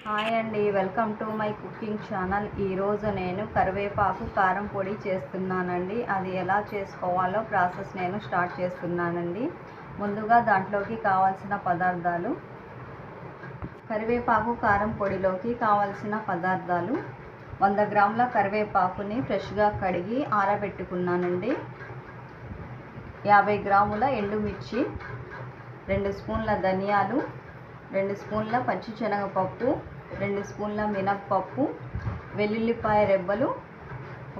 Hi అండి, welcome to my cooking channel. ఈరోజు నేను కరివేపాకు కారం పొడి చేస్తున్నానండి. అది ఎలా చేసుకోవాలో ప్రాసెస్ నేను స్టార్ట్ చేస్తున్నానండి. ముందుగా దాంట్లోకి కావాల్సిన పదార్థాలు. కరివేపాకు కారం పొడిలోకి కావాల్సిన పదార్థాలు: 100 గ్రాముల కరివేపాకుని ఫ్రెష్గా కడిగి ఆరబెట్టుకున్నానండి. 50 గ్రాముల ఎండుమిర్చి, 2 స్పూన్ల ధనియాలు, 2 స్పూన్ల పచ్చిశనగపప్పు, 2 స్పూన్ల మినప్పప్పు, వెల్లుల్లిపాయ రెబ్బలు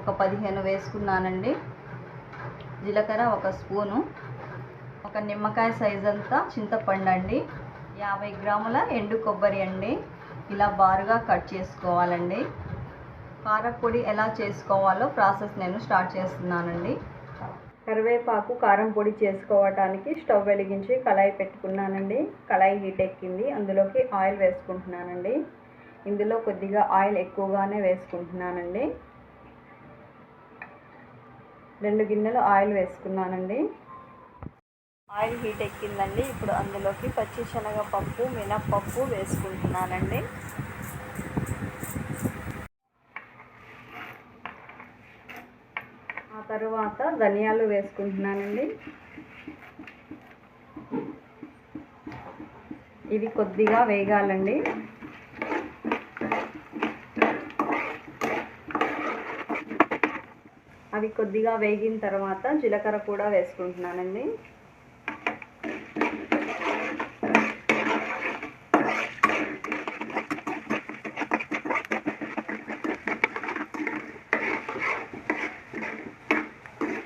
ఒక 15 వేసుకున్నానండి. జీలకర్ర 1 స్పూను, ఒక నిమ్మకాయ సైజ్ అంతా చింతపండు అండి, 50 గ్రాముల ఎండు కొబ్బరి అండి. ఇలా బారుగా కట్ చేసుకోవాలండి. కారపొడి ఎలా చేసుకోవాలో ప్రాసెస్ నేను స్టార్ట్ చేస్తున్నానండి. కరివేపాకు కారం పొడి చేసుకోవడానికి స్టవ్ వెలిగించి కళాయి పెట్టుకున్నానండి. కళాయి హీట్ ఎక్కింది. అందులోకి ఆయిల్ వేసుకుంటున్నానండి. ఇందులో కొద్దిగా ఆయిల్ ఎక్కువగానే వేసుకుంటున్నానండి. 2 గిన్నెలు ఆయిల్ వేసుకున్నానండి. ఆయిల్ హీట్ ఎక్కిందండి. ఇప్పుడు అందులోకి పచ్చిశనగపప్పు, మినప్పప్పు వేసుకుంటున్నానండి. ఆ తర్వాత ధనియాలు వేసుకుంటున్నానండి. ఇవి కొద్దిగా వేగాలండి. అవి కొద్దిగా వేగిన తర్వాత జీలకర్ర కూడా వేసుకుంటున్నానండి.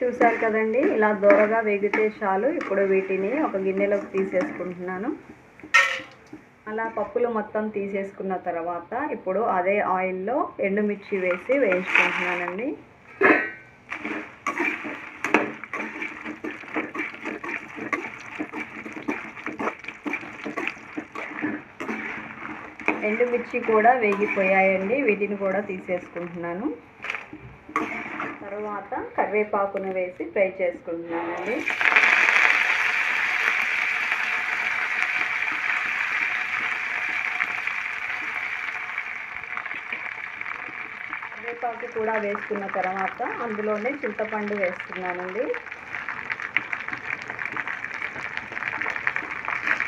చూసారు కదండి, ఇలా దోరగా వేగితే చాలు. ఇప్పుడు వీటిని ఒక గిన్నెలోకి తీసేసుకుంటున్నాను. అలా పప్పులు మొత్తం తీసేసుకున్న తర్వాత ఇప్పుడు అదే ఆయిల్లో ఎండుమిర్చి వేసి వేయించుకుంటున్నానండి. ఎండుమిర్చి కూడా వేగిపోయాయండి. వీటిని కూడా తీసేసుకుంటున్నాను. తర్వాత కరివేపాకును వేసి ఫ్రై చేసుకుంటున్నానండి. కరివేపాకు కూడా వేసుకున్న తర్వాత అందులోనే చింతపండు వేస్తున్నానండి.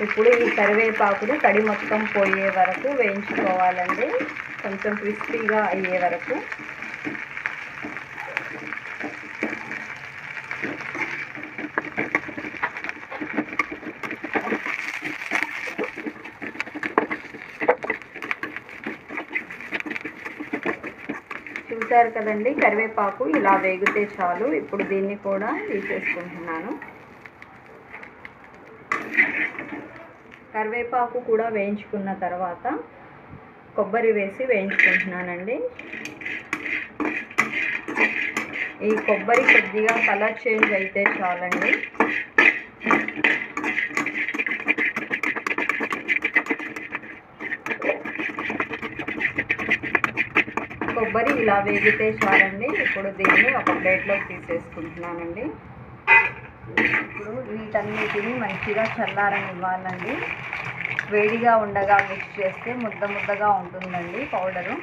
ఇప్పుడు ఈ కరివేపాకును తడి మొత్తం పోయే వరకు వేయించుకోవాలండి, కొంచెం క్రిస్పీగా అయ్యే వరకు. చూసారు కదండి, కరివేపాకు ఇలా వేగితే చాలు. ఇప్పుడు దీన్ని కూడా తీసేసుకుంటున్నాను. కరివేపాకు కూడా వేయించుకున్న తర్వాత కొబ్బరి వేసి వేయించుకుంటున్నానండి. ఈ కొబ్బరి కొద్దిగా కలర్ చేంజ్ అయితే చాలండి. కొబ్బరి ఇలా వేగితే చాలండి. ఇప్పుడు దీన్ని ఒక ప్లేట్లోకి తీసేసుకుంటున్నానండి. ఇప్పుడు వీటన్నిటిని మంచిగా చల్లారనివ్వాలండి. వేడిగా ఉండగా మిక్స్ చేస్తే ముద్ద ముద్దగా ఉంటుందండి పౌడరు.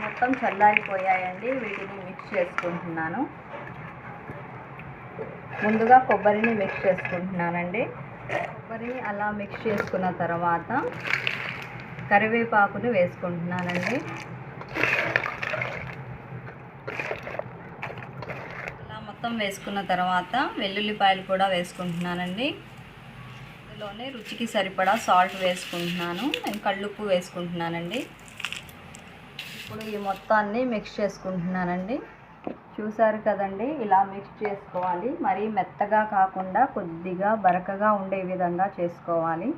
మొత్తం చల్లారిపోయాయండి. వీటిని మిక్స్ చేసుకుంటున్నాను. ముందుగా కొబ్బరిని మిక్స్ చేసుకుంటున్నానండి. కొబ్బరిని అలా మిక్స్ చేసుకున్న తర్వాత కరివేపాకును వేసుకుంటున్నానండి. అలా మొత్తం వేసుకున్న తర్వాత వెల్లుల్లిపాయలు కూడా వేసుకుంటున్నానండి. ఇందులోనే రుచికి సరిపడా సాల్ట్ వేసుకుంటున్నాను. నేను కల్లుప్పు వేసుకుంటున్నానండి. ఇప్పుడు ఈ మొత్తాన్ని మిక్స్ చేసుకుంటున్నానండి. చూసారు కదండి, ఇలా మిక్స్ చేసుకోవాలి. మరీ మెత్తగా కాకుండా కొద్దిగా బరకగా ఉండే విధంగా చేసుకోవాలి.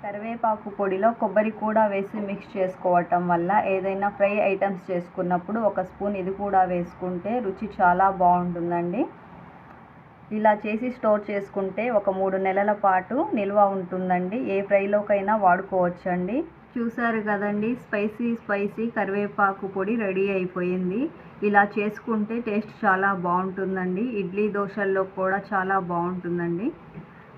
కరివేపాకు పొడిలో కొబ్బరి కూడా వేసి మిక్స్ చేసుకోవటం వల్ల ఏదైనా ఫ్రై ఐటమ్స్ చేసుకున్నప్పుడు 1 స్పూన్ ఇది కూడా వేసుకుంటే రుచి చాలా బాగుంటుందండి. ఇలా చేసి స్టోర్ చేసుకుంటే ఒక 3 నెలల పాటు నిల్వ ఉంటుందండి. ఏ ఫ్రైలోకైనా వాడుకోవచ్చండి. చూసారు కదండి, స్పైసీ కరివేపాకు పొడి రెడీ అయిపోయింది. ఇలా చేసుకుంటే టేస్ట్ చాలా బాగుంటుందండి. ఇడ్లీ దోశల్లో కూడా చాలా బాగుంటుందండి.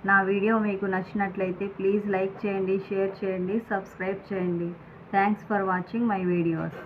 నా వీడియో మీకు నచ్చినట్లయితే ప్లీజ్ లైక్ చేయండి, షేర్ చేయండి, సబ్స్క్రైబ్ చేయండి. Thanks for watching my videos.